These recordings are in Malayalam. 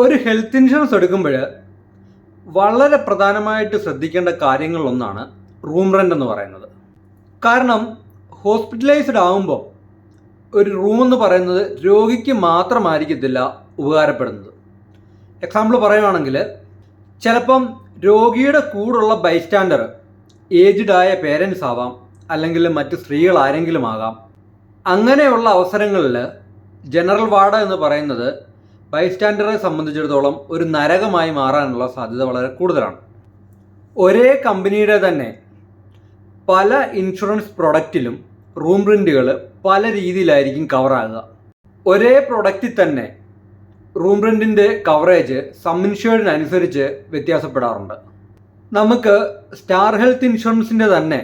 ഒരു ഹെൽത്ത് ഇൻഷുറൻസ് എടുക്കുമ്പോൾ വളരെ പ്രധാനമായിട്ട് ശ്രദ്ധിക്കേണ്ട കാര്യങ്ങളിലൊന്നാണ് റൂം റെൻ്റ് എന്ന് പറയുന്നത്. കാരണം ഹോസ്പിറ്റലൈസ്ഡ് ആകുമ്പോൾ ഒരു റൂം എന്ന് പറയുന്നത് രോഗിക്ക് മാത്രമായിരിക്കത്തില്ല ഉപകാരപ്പെടുന്നത്. എക്സാമ്പിൾ പറയുകയാണെങ്കിൽ ചിലപ്പം രോഗിയുടെ കൂടുള്ള ബൈസ്റ്റാൻഡർ ഏജ്ഡ് ആയ പേരൻസ് ആവാം, അല്ലെങ്കിൽ മറ്റ് സ്ത്രീകൾ ആരെങ്കിലും ആകാം. അങ്ങനെയുള്ള അവസരങ്ങളിൽ ജനറൽ വാർഡ് എന്ന് പറയുന്നത് ബൈസ്റ്റാൻഡറെ സംബന്ധിച്ചിടത്തോളം ഒരു നരകമായി മാറാനുള്ള സാധ്യത വളരെ കൂടുതലാണ്. ഒരേ കമ്പനിയുടെ തന്നെ പല ഇൻഷുറൻസ് പ്രൊഡക്റ്റിലും റൂം റെൻറ്റുകൾ പല രീതിയിലായിരിക്കും കവറാകുക. ഒരേ പ്രൊഡക്റ്റിൽ തന്നെ റൂം റെൻറ്റിൻ്റെ കവറേജ് സം ഇൻഷുർഡിനനുസരിച്ച് വ്യത്യാസപ്പെടാറുണ്ട്. നമുക്ക് സ്റ്റാർ ഹെൽത്ത് ഇൻഷുറൻസിൻ്റെ തന്നെ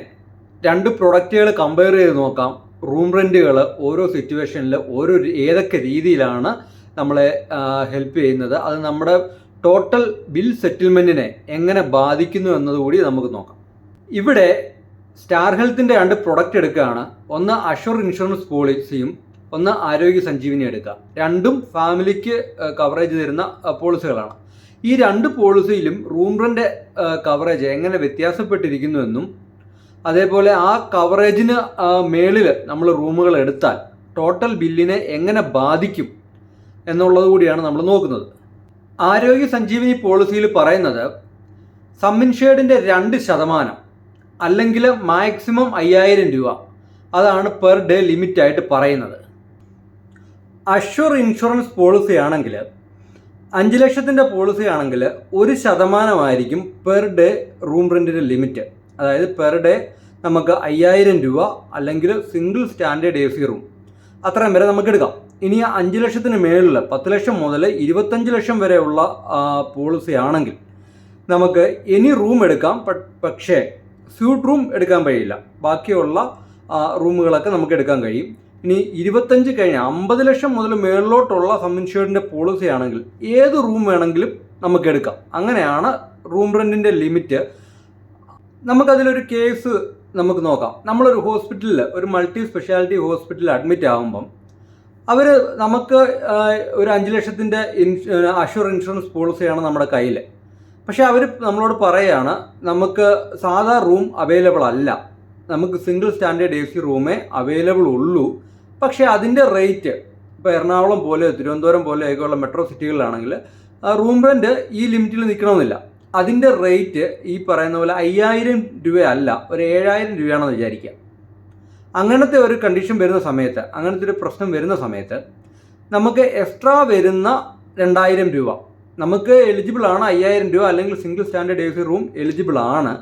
രണ്ട് പ്രൊഡക്റ്റുകൾ കമ്പയർ ചെയ്ത് നോക്കാം. റൂം റെൻറ്റുകൾ ഓരോ സിറ്റുവേഷനിൽ ഏതൊക്കെ രീതിയിലാണ് നമ്മളെ ഹെൽപ്പ് ചെയ്യുന്നത്, അത് നമ്മുടെ ടോട്ടൽ ബിൽ സെറ്റിൽമെൻറ്റിനെ എങ്ങനെ ബാധിക്കുന്നു എന്നതുകൂടി നമുക്ക് നോക്കാം. ഇവിടെ സ്റ്റാർ ഹെൽത്തിൻ്റെ രണ്ട് പ്രൊഡക്റ്റ് എടുക്കുകയാണ്. ഒന്ന് അഷ്വർ ഇൻഷുറൻസ് പോളിസിയും ഒന്ന് ആരോഗ്യ സഞ്ജീവനി എടുക്കുക. രണ്ടും ഫാമിലിക്ക് കവറേജ് തരുന്ന പോളിസികളാണ്. ഈ രണ്ട് പോളിസിയിലും റൂം റെൻ്റ് കവറേജ് എങ്ങനെ വ്യത്യാസപ്പെട്ടിരിക്കുന്നുവെന്നും അതേപോലെ ആ കവറേജിന് മേളിൽ നമ്മൾ റൂമുകൾ എടുത്താൽ ടോട്ടൽ ബില്ലിനെ എങ്ങനെ ബാധിക്കും എന്നുള്ളത് കൂടിയാണ് നമ്മൾ നോക്കുന്നത്. ആരോഗ്യ സഞ്ജീവനി പോളിസിയിൽ പറയുന്നത് സം ഇൻഷേർഡിൻ്റെ 2% അല്ലെങ്കിൽ മാക്സിമം 5000 രൂപ, അതാണ് പെർ ഡേ ലിമിറ്റായിട്ട് പറയുന്നത്. അഷ്വർ ഇൻഷുറൻസ് പോളിസി ആണെങ്കിൽ 5 ലക്ഷത്തിൻ്റെ പോളിസി ആണെങ്കിൽ 1% പെർ ഡേ റൂം റെൻറ്റിൻ്റെ ലിമിറ്റ്. അതായത് പെർ ഡേ നമുക്ക് 5000 രൂപ അല്ലെങ്കിൽ സിംഗിൾ സ്റ്റാൻഡേർഡ് AC റൂം അത്രയും വരെ നമുക്ക് എടുക്കാം. ഇനി 5 ലക്ഷത്തിന് മേളിൽ 10 ലക്ഷം മുതൽ 25 ലക്ഷം വരെയുള്ള പോളിസി ആണെങ്കിൽ നമുക്ക് ഇനി റൂം എടുക്കാം, പക്ഷേ സ്യൂട്ട് റൂം എടുക്കാൻ കഴിയില്ല. ബാക്കിയുള്ള റൂമുകളൊക്കെ നമുക്ക് എടുക്കാൻ കഴിയും. ഇനി 25 കഴിഞ്ഞ് 50 ലക്ഷം മുതൽ മേളിലോട്ടുള്ള സം ഇൻഷുർഡിൻ്റെ പോളിസി ആണെങ്കിൽ ഏത് റൂം വേണമെങ്കിലും നമുക്ക് എടുക്കാം. അങ്ങനെയാണ് റൂം റെൻറ്റിൻ്റെ ലിമിറ്റ്. നമുക്കതിലൊരു കേസ് നമുക്ക് നോക്കാം. നമ്മളൊരു ഹോസ്പിറ്റലിൽ, ഒരു മൾട്ടി സ്പെഷ്യാലിറ്റി ഹോസ്പിറ്റലിൽ അഡ്മിറ്റ് ആകുമ്പം അവർ നമുക്ക് ഒരു 5 ലക്ഷത്തിൻ്റെ അഷ്വർ ഇൻഷുറൻസ് പോളിസിയാണ് നമ്മുടെ കയ്യിൽ. പക്ഷേ അവർ നമ്മളോട് പറയുകയാണ് നമുക്ക് സാധാ റൂം അവൈലബിൾ അല്ല, നമുക്ക് സിംഗിൾ സ്റ്റാൻഡേർഡ് AC റൂമേ അവൈലബിൾ ഉള്ളൂ. പക്ഷേ അതിൻ്റെ റേറ്റ് ഇപ്പോൾ എറണാകുളം പോലെ തിരുവനന്തപുരം പോലെയൊക്കെയുള്ള മെട്രോ സിറ്റികളിലാണെങ്കിൽ റൂം റെൻറ്റ് ഈ ലിമിറ്റിൽ നിൽക്കണമെന്നില്ല. അതിൻ്റെ റേറ്റ് ഈ പറയുന്ന പോലെ 5000 രൂപയല്ല, ഒരു 7000 രൂപയാണെന്ന് വിചാരിക്കുക. അങ്ങനത്തെ ഒരു കണ്ടീഷൻ വരുന്ന സമയത്ത്, അങ്ങനത്തെ ഒരു പ്രശ്നം വരുന്ന സമയത്ത് നമുക്ക് എക്സ്ട്രാ വരുന്ന 2000 രൂപ നമുക്ക് എലിജിബിൾ ആണ്. 5000 രൂപ അല്ലെങ്കിൽ single standard AC room eligible ആണ്.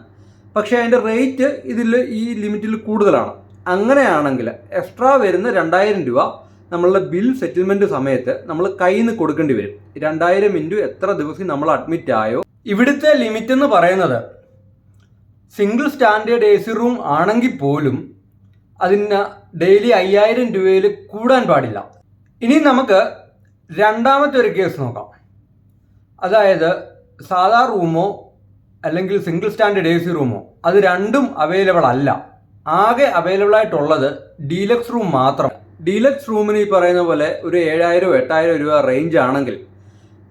പക്ഷേ അതിൻ്റെ റേറ്റ് ഇതിൽ ഈ ലിമിറ്റിൽ കൂടുതലാണ്. അങ്ങനെയാണെങ്കിൽ എക്സ്ട്രാ വരുന്ന 2000 രൂപ നമ്മളുടെ ബിൽ സെറ്റിൽമെൻറ്റ് സമയത്ത് നമ്മൾ കയ്യിൽ നിന്ന് കൊടുക്കേണ്ടി വരും. 2000 ഇൻറ്റു എത്ര ദിവസം നമ്മൾ അഡ്മിറ്റ് ആയോ. ഇവിടുത്തെ ലിമിറ്റ് എന്ന് പറയുന്നത് സിംഗിൾ സ്റ്റാൻഡേർഡ് AC റൂം ആണെങ്കിൽ പോലും അതിന് ഡെയിലി 5000 രൂപയിൽ കൂടാൻ പാടില്ല. ഇനി നമുക്ക് രണ്ടാമത്തെ ഒരു കേസ് നോക്കാം. അതായത് സാധാ റൂമോ അല്ലെങ്കിൽ സിംഗിൾ സ്റ്റാൻഡേർഡ് AC റൂമോ അത് രണ്ടും അവൈലബിൾ അല്ല. ആകെ അവൈലബിൾ ആയിട്ടുള്ളത് ഡീലക്സ് റൂം മാത്രം. ഡീലക്സ് റൂമിന് ഈ പറയുന്ന പോലെ ഒരു 7000 8000 രൂപ റേഞ്ച് ആണെങ്കിൽ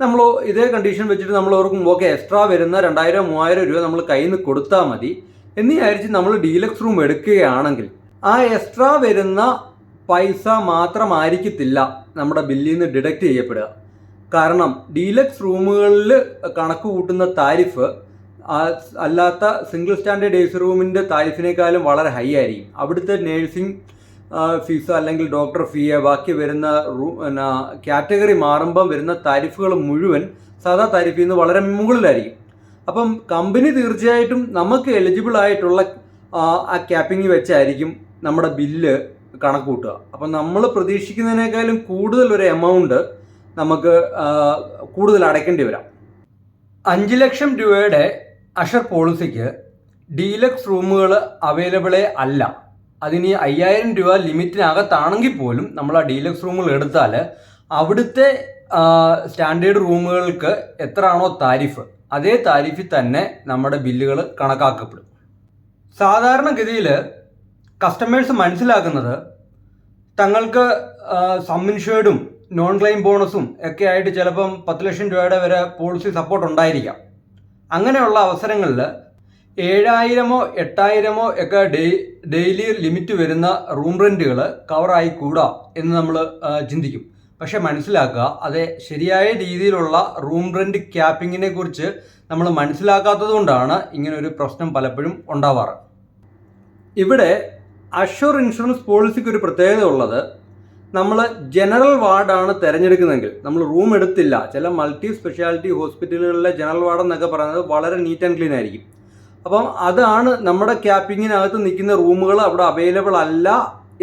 നമ്മൾ ഇതേ കണ്ടീഷൻ വെച്ചിട്ട് നമ്മൾ ഓർക്കും ഓക്കെ എക്സ്ട്രാ വരുന്ന 2000 3000 രൂപ നമ്മൾ കയ്യിൽ നിന്ന് കൊടുത്താൽ മതി എന്ന് വിചാരിച്ച് നമ്മൾ ഡീലക്സ് റൂം എടുക്കുകയാണെങ്കിൽ ആ എക്സ്ട്രാ വരുന്ന പൈസ മാത്രമായിരിക്കത്തില്ല നമ്മുടെ ബില്ലിൽ നിന്ന് ഡിഡക്റ്റ് ചെയ്യപ്പെടുക. കാരണം ഡീലക്സ് റൂമുകളിൽ കണക്ക് കൂട്ടുന്ന താരിഫ് അല്ലാത്ത സിംഗിൾ സ്റ്റാൻഡേർഡ് AC റൂമിൻ്റെ താരിഫിനേക്കാളും വളരെ ഹൈ ആയിരിക്കും. അവിടുത്തെ നേഴ്സിംഗ് ഫീസ് അല്ലെങ്കിൽ ഡോക്ടർ ഫീ, ബാക്കി വരുന്ന കാറ്റഗറി മാറുമ്പം വരുന്ന താരിഫുകൾ മുഴുവൻ സാധാ താരിഫിൽ നിന്ന് വളരെ മുകളിലായിരിക്കും. അപ്പം കമ്പനി തീർച്ചയായിട്ടും നമുക്ക് എലിജിബിൾ ആയിട്ടുള്ള ആ ക്യാപ്പിംഗ് വെച്ചായിരിക്കും നമ്മുടെ ബില്ല് കണക്ക് കൂട്ടുക. അപ്പം നമ്മൾ പ്രതീക്ഷിക്കുന്നതിനേക്കാളും കൂടുതൽ ഒരു എമൗണ്ട് നമുക്ക് കൂടുതൽ അടയ്ക്കേണ്ടി വരാം. 5 ലക്ഷം രൂപയുടെ അഷർ പോളിസിക്ക് ഡീലക്സ് റൂമുകൾ അവൈലബിളേ അല്ല. അതിന് 5000 രൂപ ലിമിറ്റിനകത്താണെങ്കിൽ പോലും നമ്മൾ ആ ഡീലക്സ് റൂമുകൾ എടുത്താൽ അവിടുത്തെ സ്റ്റാൻഡേർഡ് റൂമുകൾക്ക് എത്രയാണോ താരിഫ് അതേ താരിഫിൽ തന്നെ നമ്മുടെ ബില്ലുകൾ കണക്കാക്കപ്പെടും. സാധാരണഗതിയിൽ കസ്റ്റമേഴ്സ് മനസ്സിലാക്കുന്നത് തങ്ങൾക്ക് സം ഇൻഷേർഡും നോൺ ക്ലെയിം ബോണസും ഒക്കെ ആയിട്ട് ചിലപ്പം 10 ലക്ഷം രൂപയുടെ വരെ പോളിസി സപ്പോർട്ട് ഉണ്ടായിരിക്കാം. അങ്ങനെയുള്ള അവസരങ്ങളിൽ 7,000-ഓ 8,000-ഓ ഒക്കെ ഡെയിലി ലിമിറ്റ് വരുന്ന റൂം റെൻറ്റുകൾ കവറായി കൂടാ എന്ന് നമ്മൾ ചിന്തിക്കും. പക്ഷെ മനസ്സിലാക്കുക, അത് ശരിയായ രീതിയിലുള്ള റൂം റെൻറ്റ് ക്യാപ്പിങ്ങിനെ കുറിച്ച് നമ്മൾ മനസ്സിലാക്കാത്തത് കൊണ്ടാണ് ഇങ്ങനൊരു പ്രശ്നം പലപ്പോഴും ഉണ്ടാവാറ്. ഇവിടെ അഷ്വർ ഇൻഷുറൻസ് പോളിസിക്ക് ഒരു പ്രത്യേകത ഉള്ളത്, നമ്മൾ ജനറൽ വാർഡാണ് തിരഞ്ഞെടുക്കുന്നതെങ്കിൽ, നമ്മൾ റൂം എടുത്തില്ല, ചില മൾട്ടി സ്പെഷ്യാലിറ്റി ഹോസ്പിറ്റലുകളിലെ ജനറൽ വാർഡ് എന്നൊക്കെ പറയുന്നത് വളരെ നീറ്റ് ആൻഡ് ക്ലീൻ ആയിരിക്കും. അപ്പം അതാണ് നമ്മുടെ ക്യാപ്പിങ്ങിനകത്ത് നിൽക്കുന്ന റൂമുകൾ അവിടെ അവൈലബിൾ അല്ല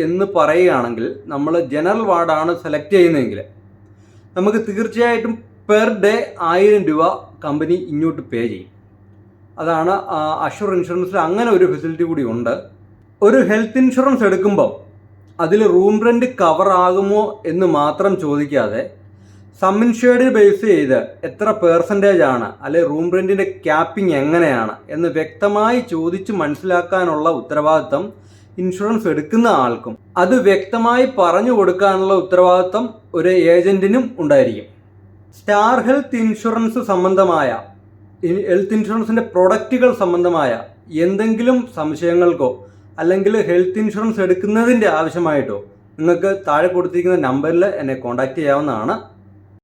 എന്ന് പറയുകയാണെങ്കിൽ, നമ്മൾ ജനറൽ വാർഡാണ് സെലക്ട് ചെയ്യുന്നതെങ്കിൽ നമുക്ക് തീർച്ചയായിട്ടും പെർ ഡേ 1000 രൂപ കമ്പനി ഇങ്ങോട്ട് പേ ചെയ്യും. അതാണ് അഷ്വർ ഇൻഷുറൻസിൽ അങ്ങനെ ഒരു ഫെസിലിറ്റി കൂടി ഉണ്ട്. ഒരു ഹെൽത്ത് ഇൻഷുറൻസ് എടുക്കുമ്പോൾ അതിൽ റൂം റെൻറ്റ് കവർ ആകുമോ എന്ന് മാത്രം ചോദിക്കാതെ സം ഇൻഷേർഡ് ബേസ് ചെയ്ത് എത്ര പെർസെൻറ്റേജ് ആണ്, അല്ലെ റൂം റെൻറ്റിൻ്റെ ക്യാപ്പിംഗ് എങ്ങനെയാണ് എന്ന് വ്യക്തമായി ചോദിച്ച് മനസ്സിലാക്കാനുള്ള ഉത്തരവാദിത്തം ഇൻഷുറൻസ് എടുക്കുന്ന ആൾക്കും അത് വ്യക്തമായി പറഞ്ഞു കൊടുക്കാനുള്ള ഉത്തരവാദിത്തം ഒരു ഏജൻറ്റിനും ഉണ്ടായിരിക്കും. സ്റ്റാർ ഹെൽത്ത് ഇൻഷുറൻസ് സംബന്ധമായ, ഹെൽത്ത് ഇൻഷുറൻസിൻ്റെ പ്രൊഡക്റ്റുകൾ സംബന്ധമായ എന്തെങ്കിലും സംശയങ്ങൾക്കോ അല്ലെങ്കിൽ ഹെൽത്ത് ഇൻഷുറൻസ് എടുക്കുന്നതിൻ്റെ ആവശ്യമായിട്ടോ നിങ്ങൾക്ക് താഴെ കൊടുത്തിരിക്കുന്ന നമ്പറിൽ എന്നെ കോൺടാക്റ്റ് ചെയ്യാവുന്നതാണ്.